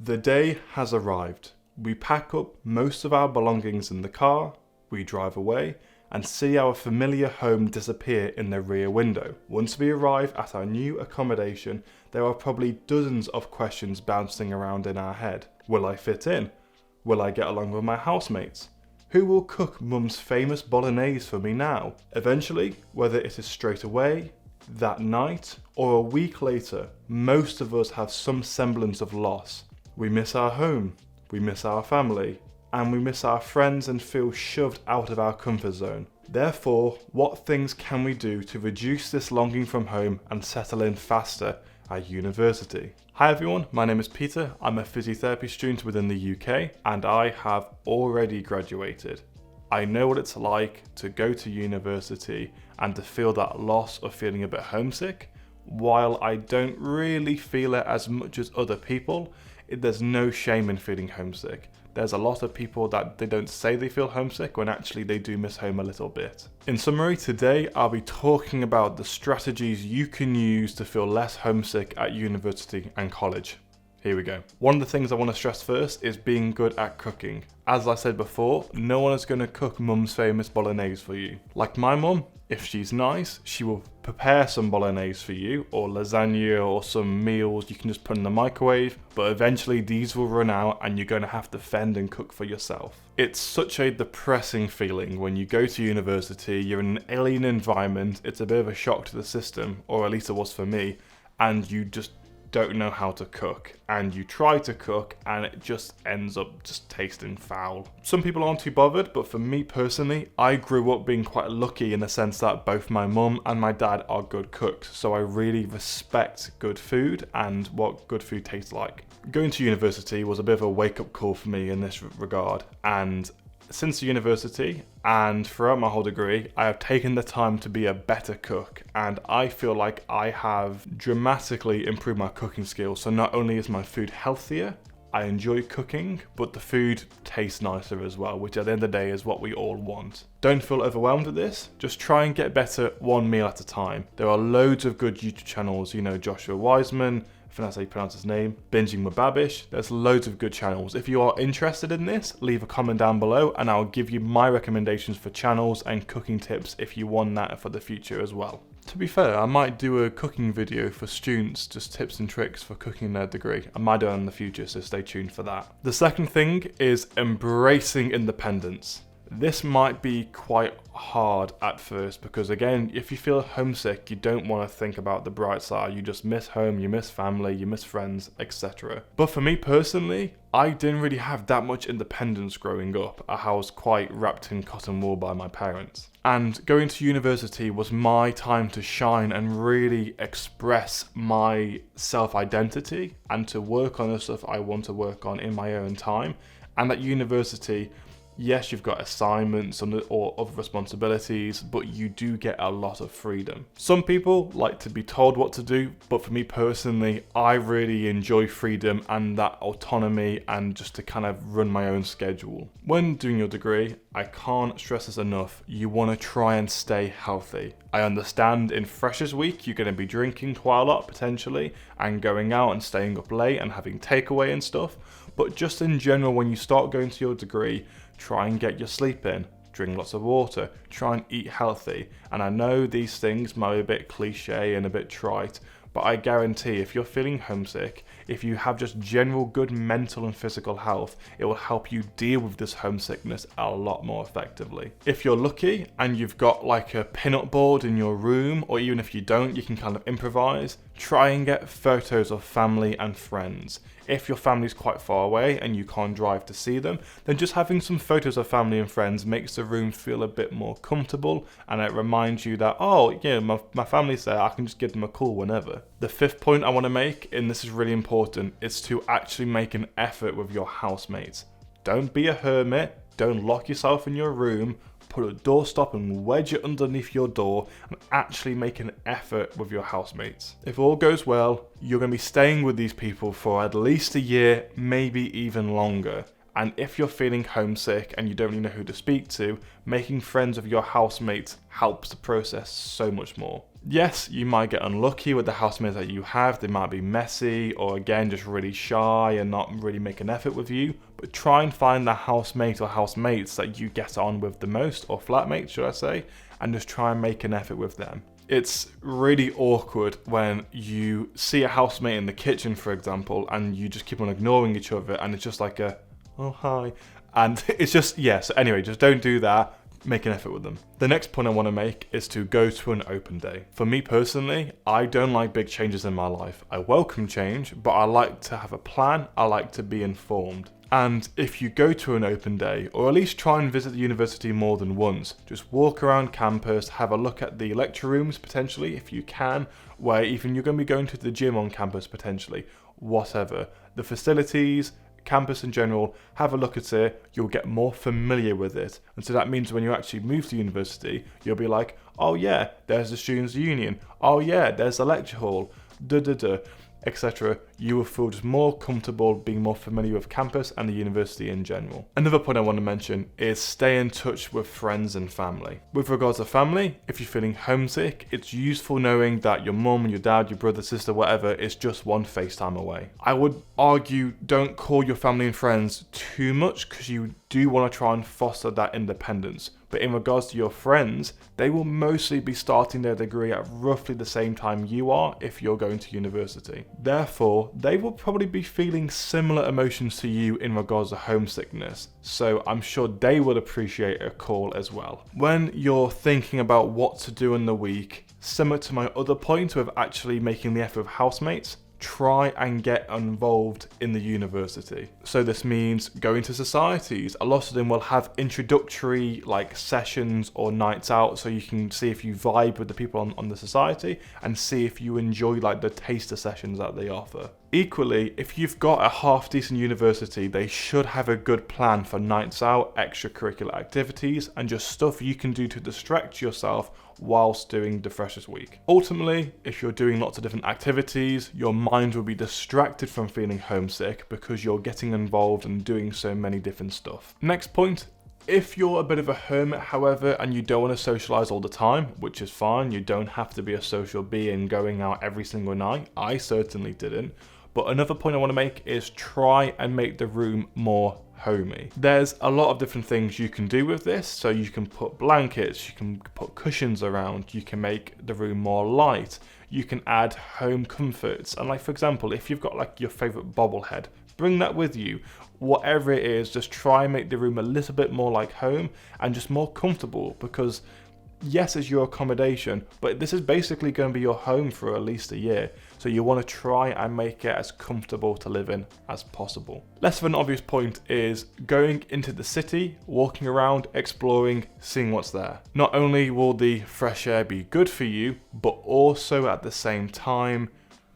The day has arrived. We pack up most of our belongings in the car, we drive away, and see our familiar home disappear in the rear window. Once we arrive at our new accommodation, there are probably dozens of questions bouncing around in our head. Will I fit in? Will I get along with my housemates? Who will cook Mum's famous bolognese for me now? Eventually, whether it is straight away, that night, or a week later, most of us have some semblance of loss. We miss our home, we miss our family, and we miss our friends and feel shoved out of our comfort zone. Therefore, what things can we do to reduce this longing from home and settle in faster at university? Hi everyone, my name is Peter. I'm a physiotherapy student within the UK and I have already graduated. I know what it's like to go to university and to feel that loss of feeling a bit homesick. While I don't really feel it as much as other people, there's no shame in feeling homesick. There's a lot of people that they don't say they feel homesick when actually they do miss home a little bit. In summary, today I'll be talking about the strategies you can use to feel less homesick at university and college. Here we go. One of the things I want to stress first is being good at cooking. As I said before, no one is going to cook Mum's famous bolognese for you. Like my mum, if she's nice, she will prepare some bolognese for you, or lasagna, or some meals you can just put in the microwave, but eventually these will run out and you're going to have to fend and cook for yourself. It's such a depressing feeling when you go to university, you're in an alien environment, it's a bit of a shock to the system, or at least it was for me, and you just don't know how to cook, and you try to cook and it just ends up just tasting foul. Some people aren't too bothered, but for me personally, I grew up being quite lucky in the sense that both my mum and my dad are good cooks, so I really respect good food and what good food tastes like. Going to university was a bit of a wake-up call for me in this regard, and since university and throughout my whole degree, I have taken the time to be a better cook, and I feel like I have dramatically improved my cooking skills. So not only is my food healthier, I enjoy cooking, but the food tastes nicer as well, which at the end of the day is what we all want. Don't feel overwhelmed with this, just try and get better one meal at a time. There are loads of good YouTube channels, you know, Joshua Wiseman, I think that's how you pronounce his name, Binging with Babish. There's loads of good channels. If you are interested in this, leave a comment down below and I'll give you my recommendations for channels and cooking tips if you want that for the future as well. To be fair, I might do a cooking video for students, just tips and tricks for cooking their degree. I might do it in the future, so stay tuned for that. The second thing is embracing independence. This might be quite hard at first because again, if you feel homesick, you don't want to think about the bright side. You just miss home, you miss family, you miss friends, etc. But for me personally, I didn't really have that much independence growing up. I was quite wrapped in cotton wool by my parents. And going to university was my time to shine and really express my self-identity and to work on the stuff I want to work on in my own time. And at university, yes, you've got assignments or other responsibilities, but you do get a lot of freedom. Some people like to be told what to do, but for me personally, I really enjoy freedom and that autonomy and just to kind of run my own schedule. When doing your degree, I can't stress this enough, you want to try and stay healthy. I understand in Freshers Week, you're going to be drinking quite a lot potentially and going out and staying up late and having takeaway and stuff, but just in general, when you start going to your degree, try and get your sleep in, drink lots of water, try and eat healthy. And I know these things might be a bit cliche and a bit trite, but I guarantee if you're feeling homesick, if you have just general good mental and physical health, it will help you deal with this homesickness a lot more effectively. If you're lucky and you've got like a pin-up board in your room, or even if you don't, you can kind of improvise, try and get photos of family and friends. If your family's quite far away and you can't drive to see them, then just having some photos of family and friends makes the room feel a bit more comfortable, and it reminds you that, oh yeah, my family's there, I can just give them a call whenever. The fifth point I want to make, and this is really important, is to actually make an effort with your housemates. Don't be a hermit, don't lock yourself in your room, put a doorstop and wedge it underneath your door and actually make an effort with your housemates. If all goes well, you're going to be staying with these people for at least a year, maybe even longer. And if you're feeling homesick and you don't really know who to speak to, making friends with your housemates helps the process so much more. Yes, you might get unlucky with the housemates that you have. They might be messy or again just really shy and not really make an effort with you, but try and find the housemate or housemates that you get on with the most, or flatmates should I say, and just try and make an effort with them. It's really awkward when you see a housemate in the kitchen, for example, and you just keep on ignoring each other and it's just like a, oh hi, and it's just, yeah, so anyway, just don't do that. Make an effort with them. The next point I want to make is to go to an open day. For me personally, I don't like big changes in my life. I welcome change, but I like to have a plan. I like to be informed. And if you go to an open day, or at least try and visit the university more than once, just walk around campus, have a look at the lecture rooms potentially, if you can, where even you're going to be going to the gym on campus potentially, whatever. The facilities, campus in general, have a look at it, you'll get more familiar with it. And so that means when you actually move to university, you'll be like, oh yeah, there's the students' union, oh yeah, there's the lecture hall, etc. You will feel just more comfortable being more familiar with campus and the university in general. Another point I want to mention is stay in touch with friends and family. With regards to family, if you're feeling homesick, it's useful knowing that your mum and your dad, your brother, sister, whatever, is just one FaceTime away. I would argue don't call your family and friends too much because you do want to try and foster that independence. But in regards to your friends, they will mostly be starting their degree at roughly the same time you are if you're going to university. Therefore, they will probably be feeling similar emotions to you in regards to homesickness. So I'm sure they would appreciate a call as well. When you're thinking about what to do in the week, similar to my other point of actually making the effort with housemates, try and get involved in the university. So this means going to societies. A lot of them will have introductory like sessions or nights out, so you can see if you vibe with the people on the society and see if you enjoy like the taster sessions that they offer. Equally, if you've got a half decent university, they should have a good plan for nights out, extracurricular activities, and just stuff you can do to distract yourself whilst doing the freshers week. Ultimately, if you're doing lots of different activities, your mind will be distracted from feeling homesick because you're getting involved and doing so many different stuff. Next point, if you're a bit of a hermit, however, and you don't want to socialise all the time, which is fine, you don't have to be a social being going out every single night. I certainly didn't. But another point I want to make is try and make the room more homey. There's a lot of different things you can do with this. So you can put blankets, you can put cushions around, you can make the room more light, you can add home comforts. And like, for example, if you've got like your favourite bobblehead, bring that with you. Whatever it is, just try and make the room a little bit more like home and just more comfortable, because yes, it's your accommodation, but this is basically going to be your home for at least a year. So you want to try and make it as comfortable to live in as possible. Less of an obvious point is going into the city, walking around, exploring, seeing what's there. Not only will the fresh air be good for you, but also at the same time,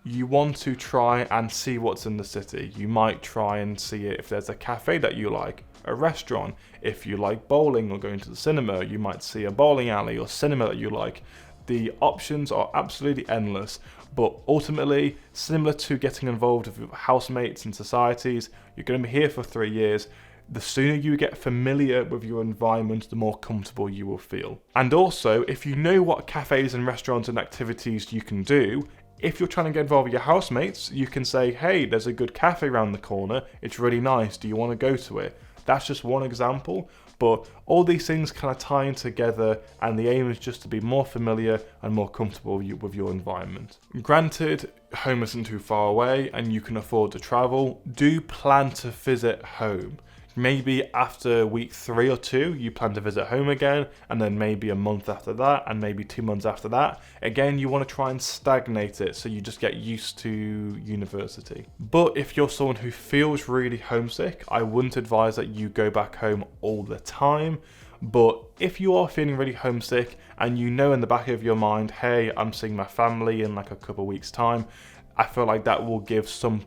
you want to try and see what's in the city. You might try and see if there's a cafe that you like, a restaurant. If you like bowling or going to the cinema, you might see a bowling alley or cinema that you like. The options are absolutely endless, but ultimately, similar to getting involved with housemates and societies, you're going to be here for 3 years. The sooner you get familiar with your environment, the more comfortable you will feel. And also, if you know what cafes and restaurants and activities you can do, if you're trying to get involved with your housemates, you can say, hey, there's a good cafe around the corner, it's really nice, do you want to go to it? That's just one example, but all these things kind of tie in together, and the aim is just to be more familiar and more comfortable with your environment. Granted, home isn't too far away and you can afford to travel. Do plan to visit home. Maybe after week 3 or 2, you plan to visit home again, and then maybe a month after that, and maybe 2 months after that. Again, you want to try and stagnate it so you just get used to university. But if you're someone who feels really homesick, I wouldn't advise that you go back home all the time. But if you are feeling really homesick and you know in the back of your mind, hey, I'm seeing my family in like a couple of weeks' time, I feel like that will give some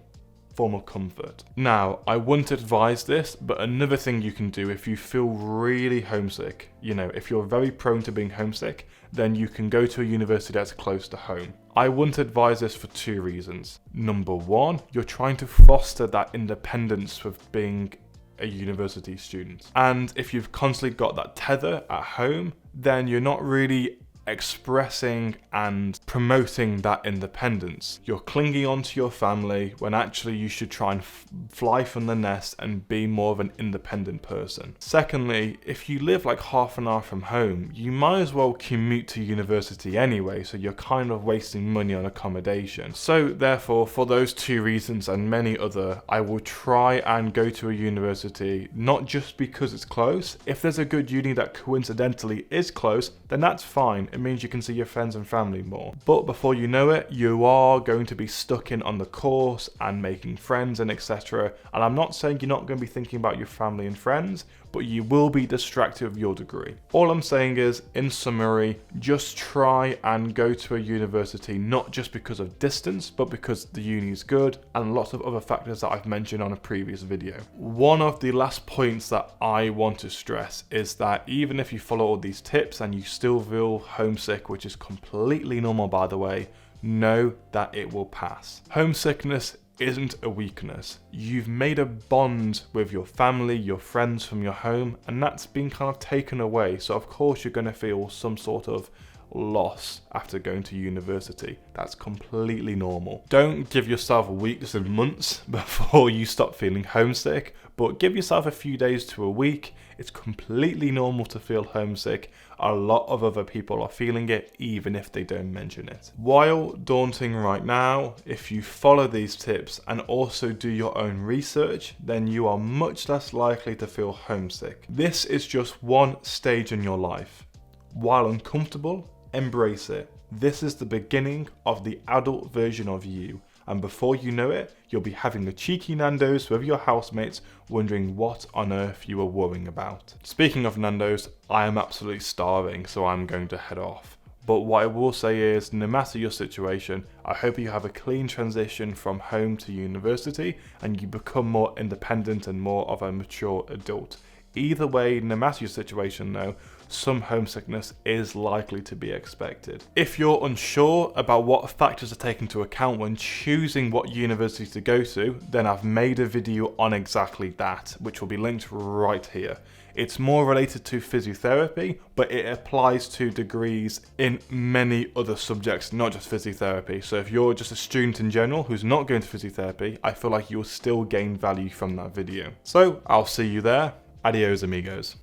form of comfort. Now, I wouldn't advise this, but another thing you can do if you feel really homesick, if you're very prone to being homesick, then you can go to a university that's close to home. I wouldn't advise this for 2 reasons. Number 1, you're trying to foster that independence with being a university student. And if you've constantly got that tether at home, then you're not really expressing and promoting that independence. You're clinging onto your family when actually you should try and fly from the nest and be more of an independent person. Secondly, if you live like half an hour from home, you might as well commute to university anyway, so you're kind of wasting money on accommodation. So therefore, for those two reasons and many other, I will try and go to a university, not just because it's close. If there's a good uni that coincidentally is close, then that's fine. It means you can see your friends and family more. But before you know it, you are going to be stuck in on the course and making friends and etc. And I'm not saying you're not going to be thinking about your family and friends, but you will be distracted with your degree. All I'm saying is, in summary, just try and go to a university, not just because of distance, but because the uni is good and lots of other factors that I've mentioned on a previous video. One of the last points that I want to stress is that even if you follow all these tips and you still feel homesick, which is completely normal by the way, know that it will pass. Homesickness isn't a weakness. You've made a bond with your family, your friends from your home, and that's been kind of taken away. So of course you're going to feel some sort of loss after going to university. That's completely normal. Don't give yourself weeks and months before you stop feeling homesick, but give yourself a few days to a week. It's completely normal to feel homesick. A lot of other people are feeling it, even if they don't mention it. While daunting right now, if you follow these tips and also do your own research, then you are much less likely to feel homesick. This is just one stage in your life. While uncomfortable, embrace it. This is the beginning of the adult version of you. And before you know it, you'll be having a cheeky Nando's with your housemates, wondering what on earth you were worrying about. Speaking of Nando's, I am absolutely starving, so I'm going to head off. But what I will say is, no matter your situation, I hope you have a clean transition from home to university and you become more independent and more of a mature adult. Either way, no matter your situation though, some homesickness is likely to be expected. If you're unsure about what factors are taken into account when choosing what university to go to, then I've made a video on exactly that, which will be linked right here. It's more related to physiotherapy, but it applies to degrees in many other subjects, not just physiotherapy. So if you're just a student in general who's not going to physiotherapy, I feel like you'll still gain value from that video. So I'll see you there. Adios amigos.